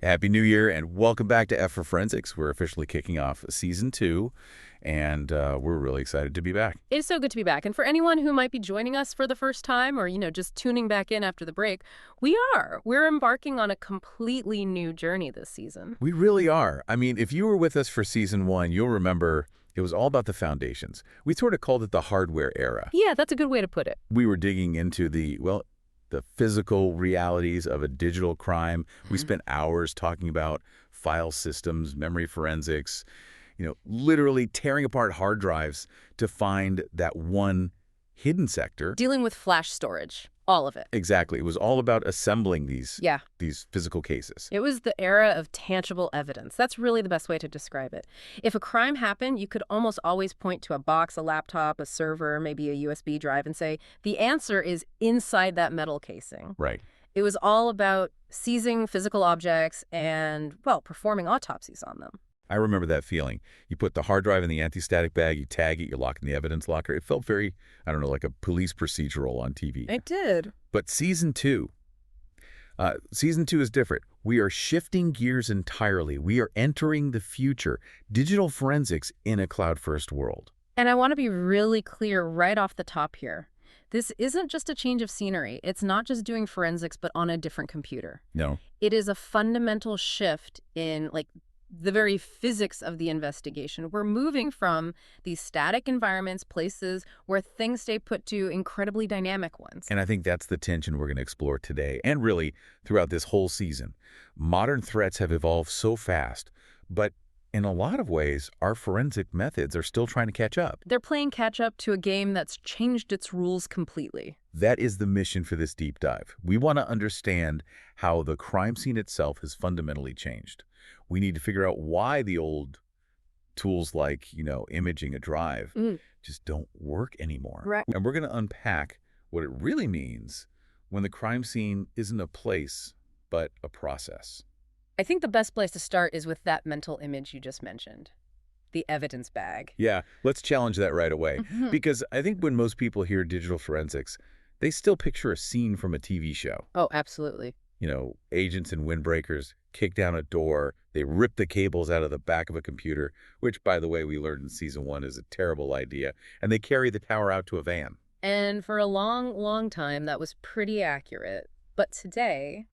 Happy New Year and welcome back to F for Forensics. We're officially kicking off Season 2, and we're really excited to be back. It is so good to be back. And for anyone who might be joining us for the first time or, just tuning back in after the break, we're embarking on a completely new journey this season. We really are. I mean, if you were with us for Season 1, you'll remember it was all about the foundations. We sort of called it the hardware era. Yeah, that's a good way to put it. We were digging into the physical realities of a digital crime. We spent hours talking about file systems, memory forensics, literally tearing apart hard drives to find that one hidden sector. Dealing with flash storage, all of it. Exactly. It was all about assembling these physical cases. It was the era of tangible evidence. That's really the best way to describe it. If a crime happened, you could almost always point to a box, a laptop, a server, maybe a USB drive and say, the answer is inside that metal casing. Right. It was all about seizing physical objects and, performing autopsies on them. I remember that feeling. You put the hard drive in the anti-static bag, you tag it, you lock it in the evidence locker. It felt very, like a police procedural on TV. It did. But Season 2 is different. We are shifting gears entirely. We are entering the future. Digital forensics in a cloud-first world. And I want to be really clear right off the top here. This isn't just a change of scenery. It's not just doing forensics, but on a different computer. No. It is a fundamental shift in, the very physics of the investigation. We're moving from these static environments, places where things stay put to incredibly dynamic ones. And I think that's the tension we're going to explore today and really throughout this whole season. Modern threats have evolved so fast, but in a lot of ways, our forensic methods are still trying to catch up. They're playing catch up to a game that's changed its rules completely. That is the mission for this deep dive. We want to understand how the crime scene itself has fundamentally changed. We need to figure out why the old tools like, imaging a drive just don't work anymore. Right. And we're going to unpack what it really means when the crime scene isn't a place, but a process. I think the best place to start is with that mental image you just mentioned, the evidence bag. Yeah, let's challenge that right away. Because I think when most people hear digital forensics, they still picture a scene from a TV show. Oh, absolutely. Agents and windbreakers kick down a door. They rip the cables out of the back of a computer, which, by the way, we learned in Season 1 is a terrible idea. And they carry the tower out to a van. And for a long, long time, that was pretty accurate. But today,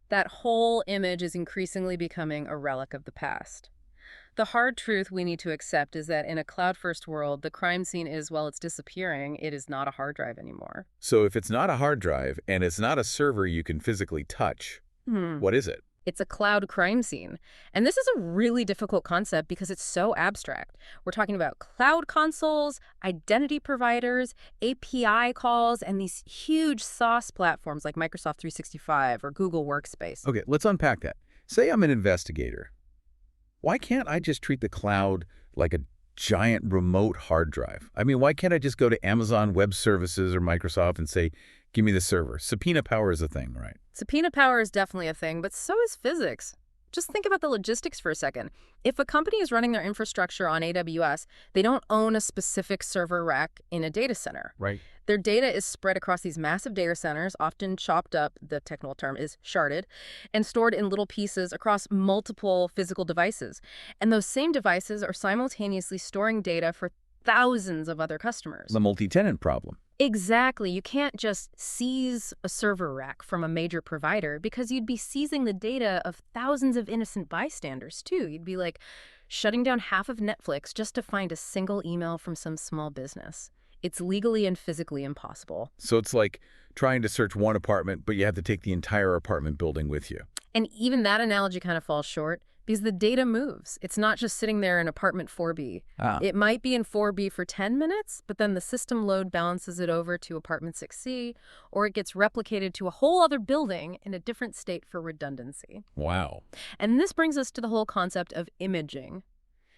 that whole image is increasingly becoming a relic of the past. The hard truth we need to accept is that in a cloud-first world, the crime scene is, while it's disappearing, it is not a hard drive anymore. So if it's not a hard drive and it's not a server you can physically touch, what is it? It's a cloud crime scene. And this is a really difficult concept because it's so abstract. We're talking about cloud consoles, identity providers, API calls, and these huge SaaS platforms like Microsoft 365 or Google Workspace. Okay, let's unpack that. Say I'm an investigator. Why can't I just treat the cloud like a giant remote hard drive? I mean, why can't I just go to Amazon Web Services or Microsoft and say, give me the server? Subpoena power is a thing, right? Subpoena power is definitely a thing, but so is physics. Just think about the logistics for a second. If a company is running their infrastructure on AWS, they don't own a specific server rack in a data center. Right. Their data is spread across these massive data centers, often chopped up, the technical term is sharded, and stored in little pieces across multiple physical devices. And those same devices are simultaneously storing data for thousands of other customers. The multi-tenant problem. Exactly. You can't just seize a server rack from a major provider because you'd be seizing the data of thousands of innocent bystanders, too. You'd be like shutting down half of Netflix just to find a single email from some small business. It's legally and physically impossible. So it's like trying to search one apartment, but you have to take the entire apartment building with you. And even that analogy kind of falls short because the data moves. It's not just sitting there in apartment 4B. It might be in 4B for 10 minutes, but then the system load balances it over to apartment 6C, or it gets replicated to a whole other building in a different state for redundancy. Wow. And this brings us to the whole concept of imaging.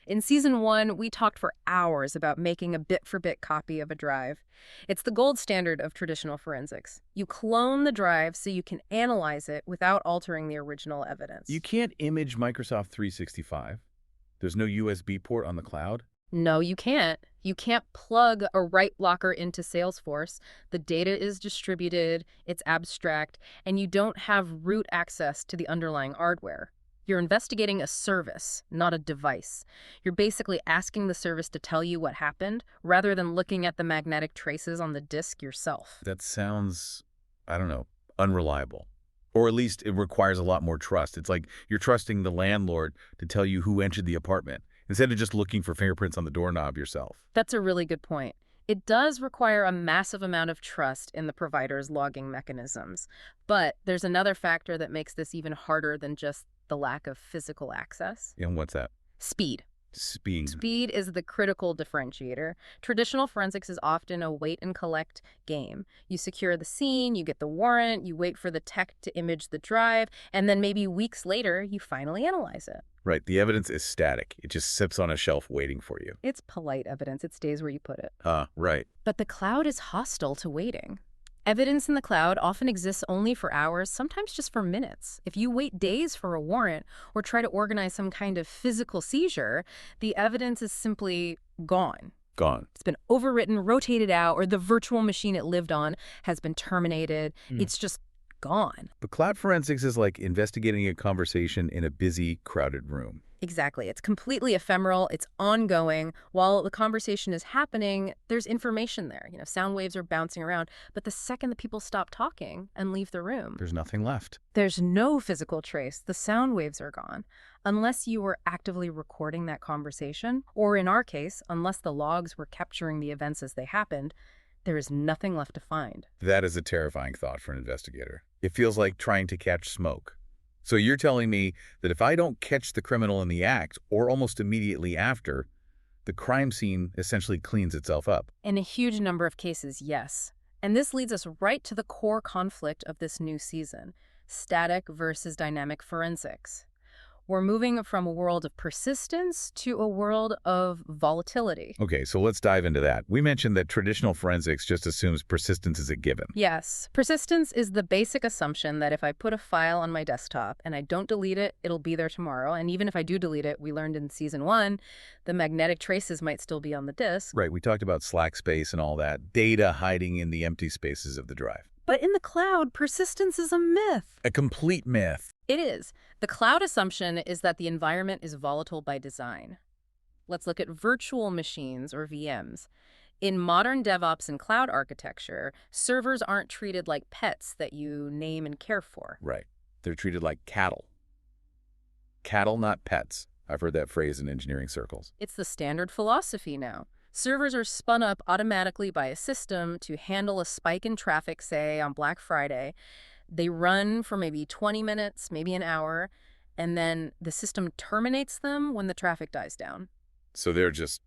In Season 1, we talked for hours about making a bit-for-bit copy of a drive. It's the gold standard of traditional forensics. You clone the drive so you can analyze it without altering the original evidence. You can't image Microsoft 365. There's no USB port on the cloud. No, you can't. You can't plug a write blocker into Salesforce. The data is distributed, it's abstract, and you don't have root access to the underlying hardware. You're investigating a service, not a device. You're basically asking the service to tell you what happened rather than looking at the magnetic traces on the disk yourself. That sounds, I don't know, unreliable. Or at least it requires a lot more trust. It's like you're trusting the landlord to tell you who entered the apartment instead of just looking for fingerprints on the doorknob yourself. That's a really good point. It does require a massive amount of trust in the provider's logging mechanisms. But there's another factor that makes this even harder than just the lack of physical access. And what's that? Speed. Speed. Speed is the critical differentiator. Traditional forensics is often a wait and collect game. You secure the scene, you get the warrant, you wait for the tech to image the drive, and then maybe weeks later, you finally analyze it. Right. The evidence is static. It just sits on a shelf waiting for you. It's polite evidence. It stays where you put it. Right. But the cloud is hostile to waiting. Evidence in the cloud often exists only for hours, sometimes just for minutes. If you wait days for a warrant or try to organize some kind of physical seizure, the evidence is simply gone. Gone. It's been overwritten, rotated out, or the virtual machine it lived on has been terminated. It's just gone. But cloud forensics is like investigating a conversation in a busy, crowded room. Exactly. It's completely ephemeral. It's ongoing. While the conversation is happening, there's information there. Sound waves are bouncing around. But the second the people stop talking and leave the room, There's nothing left. there's no physical trace. The sound waves are gone. Unless you were actively recording that conversation, or in our case, unless the logs were capturing the events as they happened, there is nothing left to find. That is a terrifying thought for an investigator. It feels like trying to catch smoke. So you're telling me that if I don't catch the criminal in the act, or almost immediately after, the crime scene essentially cleans itself up. In a huge number of cases, yes. And this leads us right to the core conflict of this new season: static versus dynamic forensics. We're moving from a world of persistence to a world of volatility. Okay, so let's dive into that. We mentioned that traditional forensics just assumes persistence is a given. Yes, persistence is the basic assumption that if I put a file on my desktop and I don't delete it, it'll be there tomorrow. And even if I do delete it, we learned in season 1, the magnetic traces might still be on the disk. Right, we talked about slack space and all that, data hiding in the empty spaces of the drive. But in the cloud, persistence is a myth. A complete myth. It is. The cloud assumption is that the environment is volatile by design. Let's look at virtual machines, or VMs. In modern DevOps and cloud architecture, servers aren't treated like pets that you name and care for. Right. They're treated like cattle. Cattle, not pets. I've heard that phrase in engineering circles. It's the standard philosophy now. Servers are spun up automatically by a system to handle a spike in traffic, say, on Black Friday. They run for maybe 20 minutes, maybe an hour, and then the system terminates them when the traffic dies down. So they're just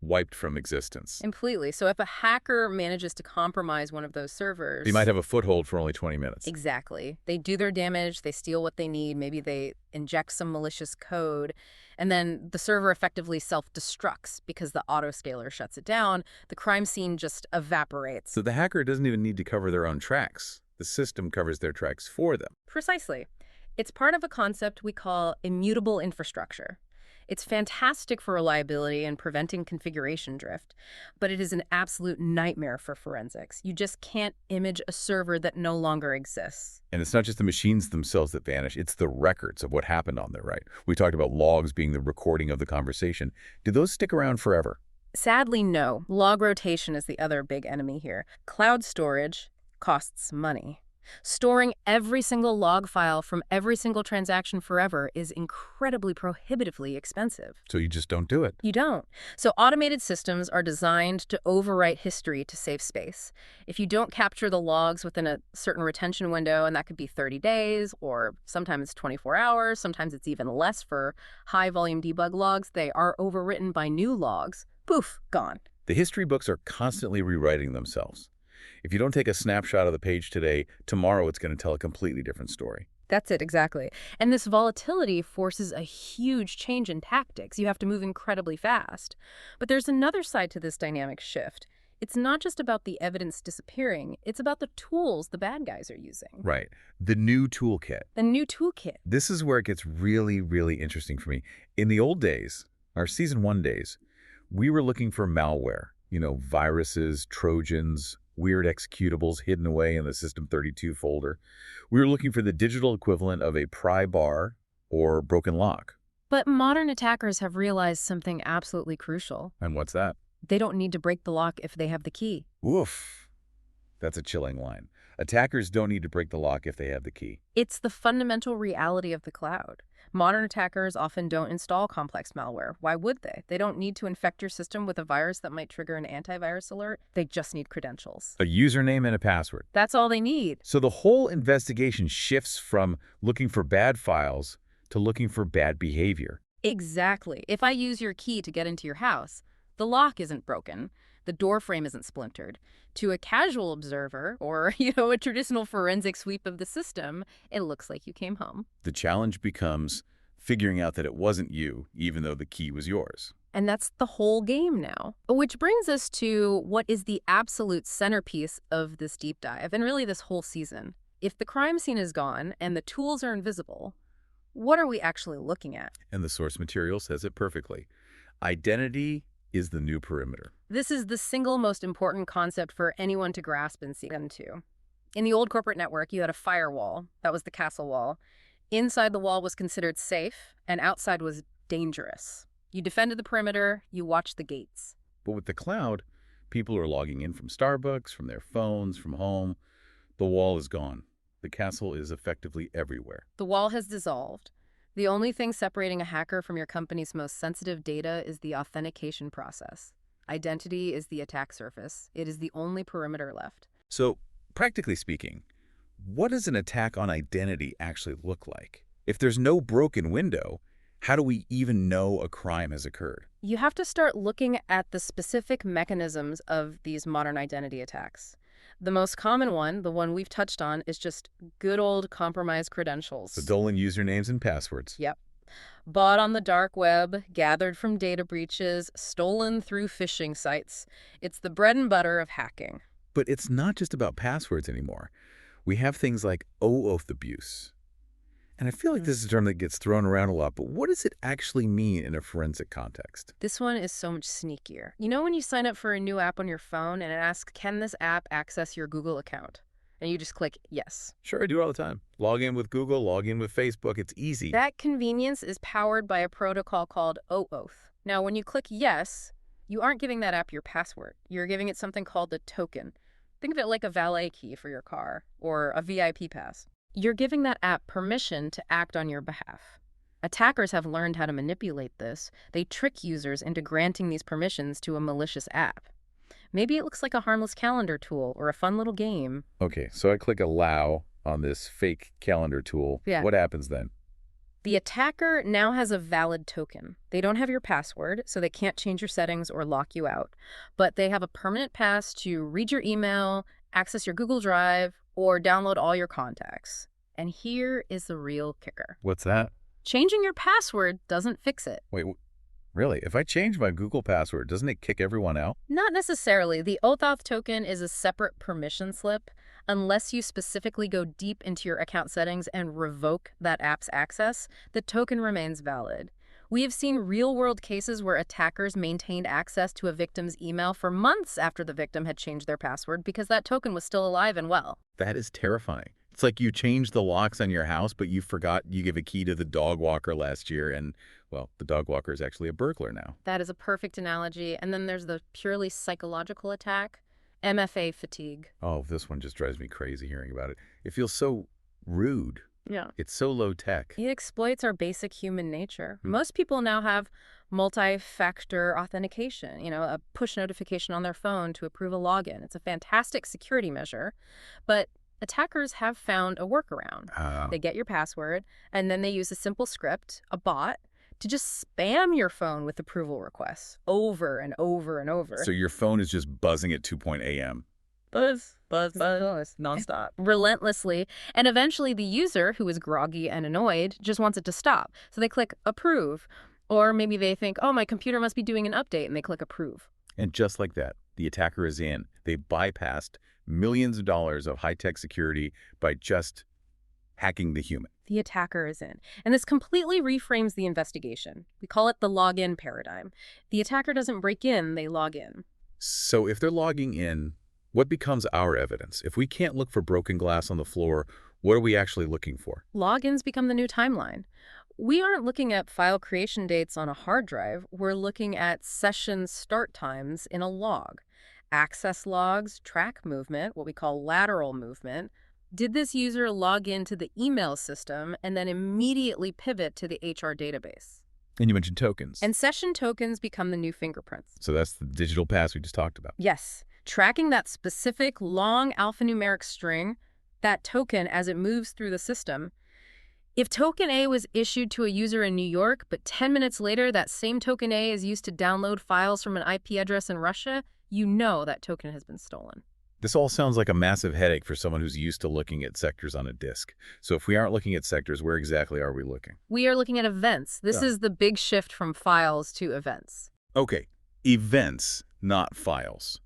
wiped from existence. Completely. So if a hacker manages to compromise one of those servers... They might have a foothold for only 20 minutes. Exactly. They do their damage, they steal what they need, maybe they inject some malicious code, and then the server effectively self-destructs because the autoscaler shuts it down. The crime scene just evaporates. So the hacker doesn't even need to cover their own tracks. The system covers their tracks for them. Precisely. It's part of a concept we call immutable infrastructure. It's fantastic for reliability and preventing configuration drift, but it is an absolute nightmare for forensics. You just can't image a server that no longer exists. And it's not just the machines themselves that vanish, it's the records of what happened on there, right? We talked about logs being the recording of the conversation. Do those stick around forever? Sadly, no. Log rotation is the other big enemy here. Cloud storage costs money. Storing every single log file from every single transaction forever is incredibly prohibitively expensive. So you just don't do it. You don't. So automated systems are designed to overwrite history to save space. If you don't capture the logs within a certain retention window, and that could be 30 days, or sometimes 24 hours, sometimes it's even less for high-volume debug logs, they are overwritten by new logs. Poof, gone. The history books are constantly rewriting themselves. If you don't take a snapshot of the page today, tomorrow it's going to tell a completely different story. That's it, exactly. And this volatility forces a huge change in tactics. You have to move incredibly fast. But there's another side to this dynamic shift. It's not just about the evidence disappearing. It's about the tools the bad guys are using. Right. The new toolkit. The new toolkit. This is where it gets really, really interesting for me. In the old days, our season 1 days, we were looking for malware. Viruses, Trojans, weird executables hidden away in the System 32 folder. We were looking for the digital equivalent of a pry bar or broken lock. But modern attackers have realized something absolutely crucial. And what's that? They don't need to break the lock if they have the key. Woof. That's a chilling line. Attackers don't need to break the lock if they have the key. It's the fundamental reality of the cloud. Modern attackers often don't install complex malware. Why would they? They don't need to infect your system with a virus that might trigger an antivirus alert. They just need credentials. A username and a password. That's all they need. So the whole investigation shifts from looking for bad files to looking for bad behavior. Exactly. If I use your key to get into your house, the lock isn't broken, the door frame isn't splintered. To a casual observer or, a traditional forensic sweep of the system, it looks like you came home. The challenge becomes figuring out that it wasn't you, even though the key was yours. And that's the whole game now. Which brings us to what is the absolute centerpiece of this deep dive, and really this whole season. If the crime scene is gone and the tools are invisible, what are we actually looking at? And the source material says it perfectly. Identity is the new perimeter. This is the single most important concept for anyone to grasp and see into. In the old corporate network, you had a firewall. That was the castle wall. Inside the wall was considered safe, and outside was dangerous. You defended the perimeter, you watched the gates. But with the cloud, people are logging in from Starbucks, from their phones, from home. The wall is gone. The castle is effectively everywhere. The wall has dissolved. The only thing separating a hacker from your company's most sensitive data is the authentication process. Identity is the attack surface. It is the only perimeter left. So, practically speaking, what does an attack on identity actually look like? If there's no broken window, how do we even know a crime has occurred? You have to start looking at the specific mechanisms of these modern identity attacks. The most common one, the one we've touched on, is just good old compromised credentials. Stolen usernames and passwords. Yep. Bought on the dark web, gathered from data breaches, stolen through phishing sites. It's the bread and butter of hacking. But it's not just about passwords anymore. We have things like OAuth abuse. And I feel like this is a term that gets thrown around a lot, but what does it actually mean in a forensic context? This one is so much sneakier. You know when you sign up for a new app on your phone and it asks, can this app access your Google account? And you just click yes. Sure, I do it all the time. Log in with Google, log in with Facebook. It's easy. That convenience is powered by a protocol called OAuth. Now, when you click yes, you aren't giving that app your password. You're giving it something called a token. Think of it like a valet key for your car or a VIP pass. You're giving that app permission to act on your behalf. Attackers have learned how to manipulate this. They trick users into granting these permissions to a malicious app. Maybe it looks like a harmless calendar tool or a fun little game. Okay, so I click allow on this fake calendar tool. Yeah. What happens then? The attacker now has a valid token. They don't have your password, so they can't change your settings or lock you out. But they have a permanent pass to read your email, access your Google Drive, or download all your contacts. And here is the real kicker. What's that? Changing your password doesn't fix it. Wait, really? If I change my Google password, doesn't it kick everyone out? Not necessarily. The OAuth token is a separate permission slip. Unless you specifically go deep into your account settings and revoke that app's access, the token remains valid. We have seen real-world cases where attackers maintained access to a victim's email for months after the victim had changed their password because that token was still alive and well. That is terrifying. It's like you changed the locks on your house, but you forgot you gave a key to the dog walker last year, and, well, the dog walker is actually a burglar now. That is a perfect analogy. And then there's the purely psychological attack, MFA fatigue. Oh, this one just drives me crazy hearing about it. It feels so rude. Yeah. It's so low tech. It exploits our basic human nature. Most people now have multi-factor authentication, a push notification on their phone to approve a login. It's a fantastic security measure, but attackers have found a workaround. They get your password, and then they use a simple script, a bot, to just spam your phone with approval requests over and over and over. So your phone is just buzzing at 2 a.m. Buzz, nonstop. Relentlessly. And eventually the user, who is groggy and annoyed, just wants it to stop. So they click approve. Or maybe they think, oh, my computer must be doing an update, and they click approve. And just like that, the attacker is in. They bypassed millions of dollars of high-tech security by just hacking the human. The attacker is in. And this completely reframes the investigation. We call it the login paradigm. The attacker doesn't break in, they log in. So if they're logging in, what becomes our evidence? If we can't look for broken glass on the floor, what are we actually looking for? Logins become the new timeline. we aren't looking at file creation dates on a hard drive. We're looking at session start times in a log. Access logs, track movement, what we call lateral movement. Did this user log into the email system and then immediately pivot to the HR database? And you mentioned tokens. And session tokens become the new fingerprints. So that's the digital pass we just talked about. Yes, tracking that specific long alphanumeric string, that token as it moves through the system. If token A was issued to a user in New York, but 10 minutes later that same token A is used to download files from an IP address in Russia, you know that token has been stolen. This all sounds like a massive headache for someone who's used to looking at sectors on a disk. So if we aren't looking at sectors, where exactly are we looking? We are looking at events. This is the big shift from files to events. Okay, events, not files.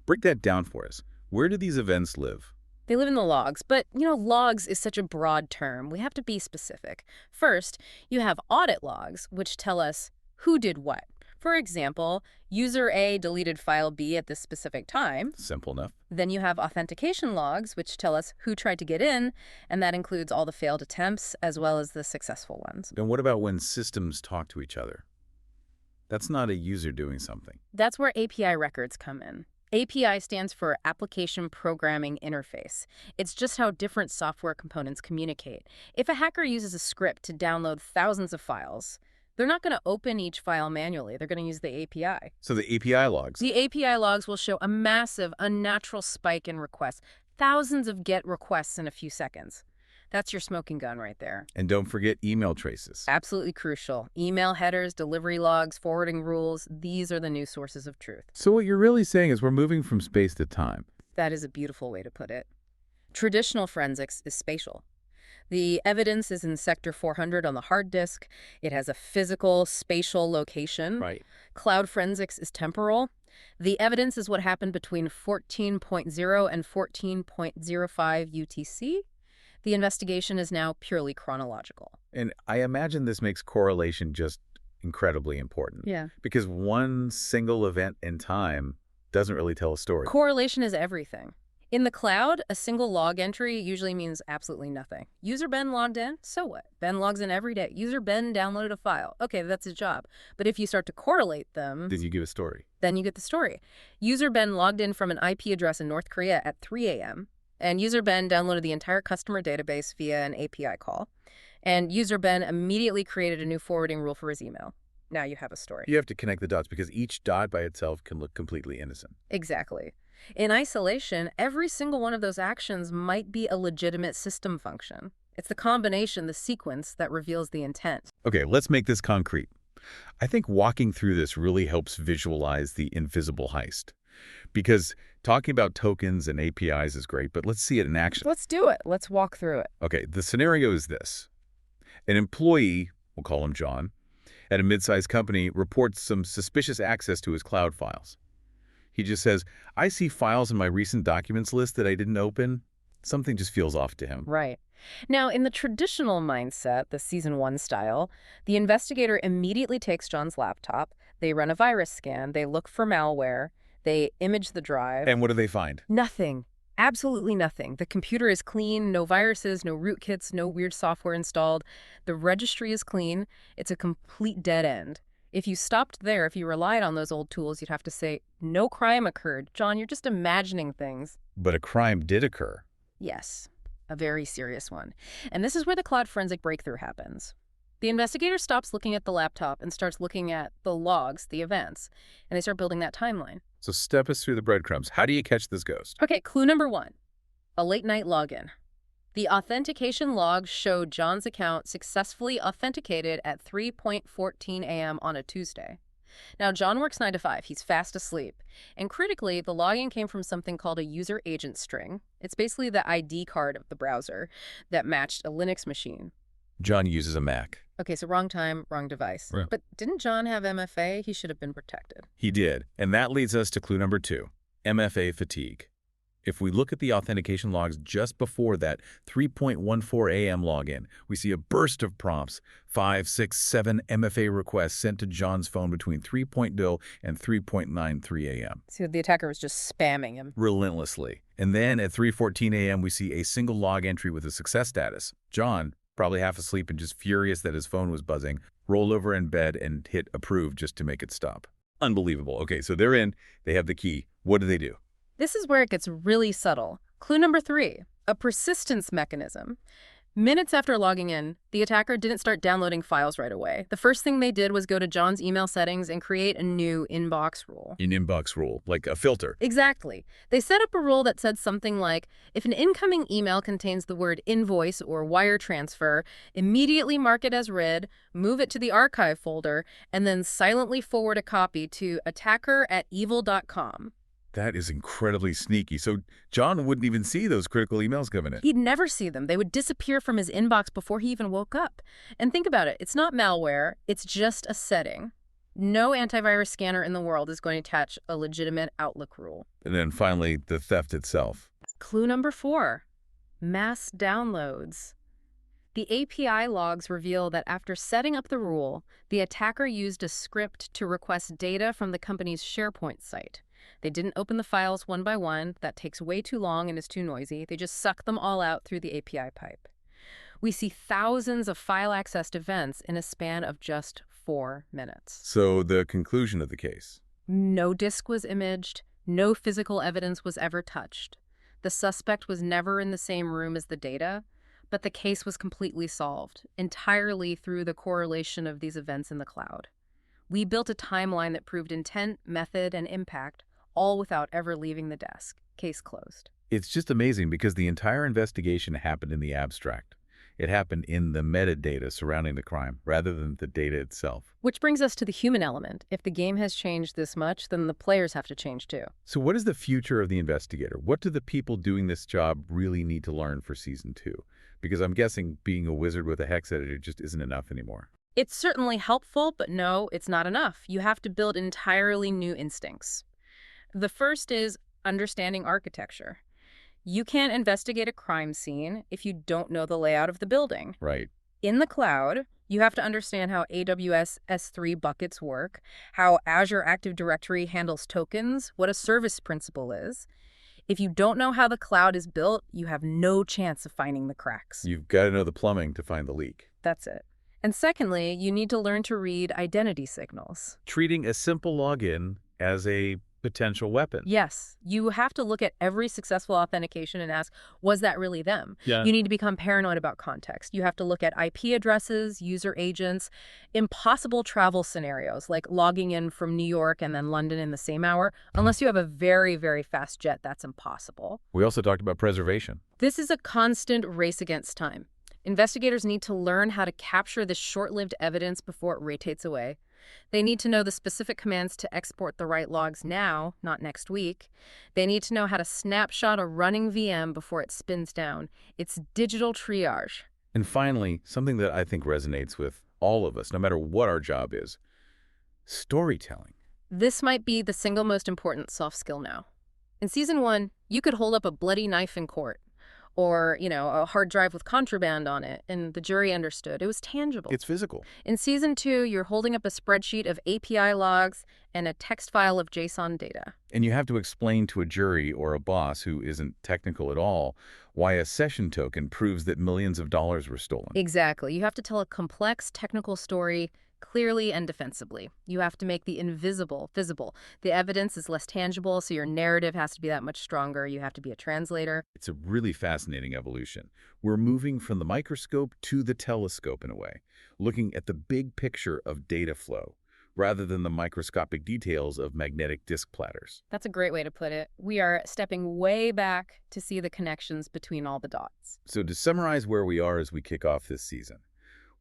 Break that down for us. Where do these events live? They live in the logs, but, logs is such a broad term. We have to be specific. First, you have audit logs, which tell us who did what. For example, user A deleted file B at this specific time. Simple enough. Then you have authentication logs, which tell us who tried to get in, and that includes all the failed attempts as well as the successful ones. And what about when systems talk to each other? That's not a user doing something. That's where API records come in. API stands for Application Programming Interface. It's just how different software components communicate. If a hacker uses a script to download thousands of files, they're not going to open each file manually. They're going to use the API. So the API logs. The API logs will show a massive, unnatural spike in requests. Thousands of GET requests in a few seconds. That's your smoking gun right there. And don't forget email traces. Absolutely crucial. Email headers, delivery logs, forwarding rules, these are the new sources of truth. So what you're really saying is we're moving from space to time. That is a beautiful way to put it. Traditional forensics is spatial. The evidence is in Sector 400 on the hard disk. It has a physical, spatial location. Right. Cloud forensics is temporal. The evidence is what happened between 14.0 and 14.05 UTC. The investigation is now purely chronological. And I imagine this makes correlation just incredibly important. Yeah. Because one single event in time doesn't really tell a story. Correlation is everything. In the cloud, a single log entry usually means absolutely nothing. User Ben logged in, so what? Ben logs in every day. User Ben downloaded a file. Okay, that's his job. But if you start to correlate them... Did you give a story? Then you get the story. User Ben logged in from an IP address in North Korea at 3 a.m., and user Ben downloaded the entire customer database via an API call. And user Ben immediately created a new forwarding rule for his email. Now you have a story. You have to connect the dots because each dot by itself can look completely innocent. Exactly. In isolation, every single one of those actions might be a legitimate system function. It's the combination, the sequence, that reveals the intent. Okay, let's make this concrete. I think walking through this really helps visualize the invisible heist. Because talking about tokens and APIs is great, but let's see it in action. Let's do it. Let's walk through it. Okay, the scenario is this. An employee, we'll call him John, at a mid-sized company reports some suspicious access to his cloud files. He just says, I see files in my recent documents list that I didn't open. Something just feels off to him. Right. Now, in the traditional mindset, the Season 1 style, the investigator immediately takes John's laptop, they run a virus scan, they look for malware, they image the drive. And what do they find? Nothing. Absolutely nothing. The computer is clean, no viruses, no rootkits, no weird software installed. The registry is clean. It's a complete dead end. If you stopped there, if you relied on those old tools, you'd have to say, no crime occurred. John, you're just imagining things. But a crime did occur. Yes, a very serious one. And this is where the cloud forensic breakthrough happens. The investigator stops looking at the laptop and starts looking at the logs, the events, and they start building that timeline. So step us through the breadcrumbs. How do you catch this ghost? Okay, clue number 1, a late night login. The authentication logs showed John's account successfully authenticated at 3:14 a.m. on a Tuesday. Now, John works 9 to 5. He's fast asleep. And critically, the login came from something called a user agent string. It's basically the ID card of the browser that matched a Linux machine. John uses a Mac. Okay, so wrong time, wrong device. Right. But didn't John have MFA? He should have been protected. He did. And that leads us to clue number 2, MFA fatigue. If we look at the authentication logs just before that 3:14 a.m. login, we see a burst of prompts, 5, 6, 7 MFA requests sent to John's phone between 3:0 and 3:93 a.m. So the attacker was just spamming him. Relentlessly. And then at 3:14 a.m., we see a single log entry with a success status. John, probably half asleep and just furious that his phone was buzzing, rolled over in bed and hit approve just to make it stop. Unbelievable. Okay, so they're in. They have the key. What do? This is where it gets really subtle. Clue number 3, a persistence mechanism. Minutes after logging in, the attacker didn't start downloading files right away. The first thing they did was go to John's email settings and create a new inbox rule. An inbox rule, like a filter. Exactly. They set up a rule that said something like, if an incoming email contains the word invoice or wire transfer, immediately mark it as read, move it to the archive folder, and then silently forward a copy to attacker@evil.com. That is incredibly sneaky. So John wouldn't even see those critical emails coming in. He'd never see them. They would disappear from his inbox before he even woke up. And think about it. It's not malware. It's just a setting. No antivirus scanner in the world is going to catch a legitimate Outlook rule. And then finally, the theft itself. Clue number 4, mass downloads. The API logs reveal that after setting up the rule, the attacker used a script to request data from the company's SharePoint site. They didn't open the files one by one. That takes way too long and is too noisy. They just suck them all out through the API pipe. We see thousands of file-accessed events in a span of just 4 minutes. So the conclusion of the case. No disk was imaged. No physical evidence was ever touched. The suspect was never in the same room as the data, but the case was completely solved, entirely through the correlation of these events in the cloud. We built a timeline that proved intent, method, and impact, all without ever leaving the desk. Case closed. It's just amazing because the entire investigation happened in the abstract. It happened in the metadata surrounding the crime, rather than the data itself. Which brings us to the human element. If the game has changed this much, then the players have to change too. So what is the future of the investigator? What do the people doing this job really need to learn for Season 2? Because I'm guessing being a wizard with a hex editor just isn't enough anymore. It's certainly helpful, but no, it's not enough. You have to build entirely new instincts. The first is understanding architecture. You can't investigate a crime scene if you don't know the layout of the building. Right. In the cloud, you have to understand how AWS S3 buckets work, how Azure Active Directory handles tokens, what a service principal is. If you don't know how the cloud is built, you have no chance of finding the cracks. You've got to know the plumbing to find the leak. That's it. And secondly, you need to learn to read identity signals. Treating a simple login as a potential weapon. Yes, you have to look at every successful authentication and ask, was that really them? Yeah. You need to become paranoid about context. You have to look at IP addresses, user agents, impossible travel scenarios, like logging in from New York and then London in the same hour. Unless you have a very, very fast jet, that's impossible. We also talked about preservation. This is a constant race against time. Investigators need to learn how to capture this short-lived evidence before it rotates away. They need to know the specific commands to export the right logs now, not next week. They need to know how to snapshot a running VM before it spins down. It's digital triage. And finally, something that I think resonates with all of us, no matter what our job is, storytelling. This might be the single most important soft skill now. In Season 1, you could hold up a bloody knife in court, or, a hard drive with contraband on it, and the jury understood. It was tangible. It's physical. In Season 2, you're holding up a spreadsheet of API logs and a text file of JSON data. And you have to explain to a jury or a boss who isn't technical at all why a session token proves that millions of dollars were stolen. Exactly. You have to tell a complex technical story clearly and defensively. You have to make the invisible visible. The evidence is less tangible, so your narrative has to be that much stronger. You have to be a translator. It's a really fascinating evolution. We're moving from the microscope to the telescope in a way, looking at the big picture of data flow, rather than the microscopic details of magnetic disk platters. That's a great way to put it. We are stepping way back to see the connections between all the dots. So to summarize where we are as we kick off this season,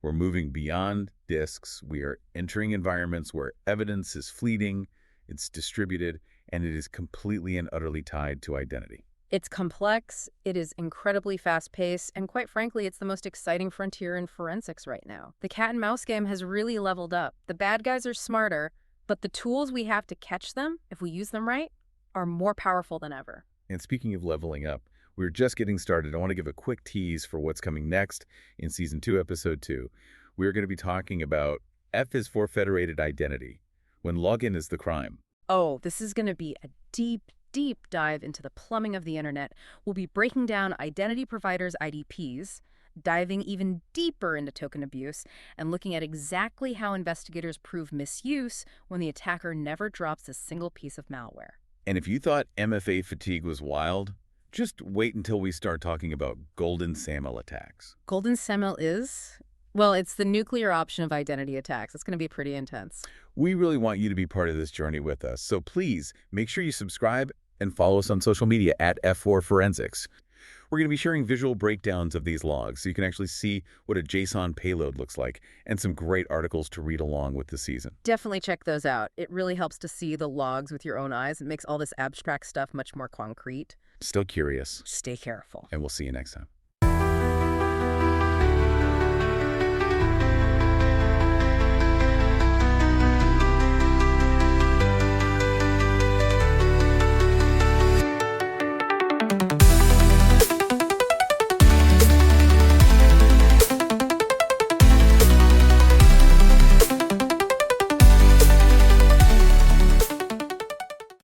we're moving beyond disks. We are entering environments where evidence is fleeting, it's distributed, and it is completely and utterly tied to identity. It's complex, it is incredibly fast-paced, and quite frankly, it's the most exciting frontier in forensics right now. The cat and mouse game has really leveled up. The bad guys are smarter, but the tools we have to catch them, if we use them right, are more powerful than ever. And speaking of leveling up, we're just getting started. I want to give a quick tease for what's coming next in Season 2, Episode 2. We're going to be talking about F is for federated identity, when login is the crime. Oh, this is going to be a deep dive into the plumbing of the internet. We'll be breaking down identity providers' IDPs, diving even deeper into token abuse and looking at exactly how investigators prove misuse when the attacker never drops a single piece of malware. And if you thought MFA fatigue was wild, just wait until we start talking about golden SAML attacks. Golden SAML is? Well, it's the nuclear option of identity attacks. It's going to be pretty intense. We really want you to be part of this journey with us, so please make sure you subscribe and follow us on social media at F4 Forensics. We're going to be sharing visual breakdowns of these logs so you can actually see what a JSON payload looks like and some great articles to read along with the season. Definitely check those out. It really helps to see the logs with your own eyes. It makes all this abstract stuff much more concrete. Still curious, Stay careful. and we'll see you next time.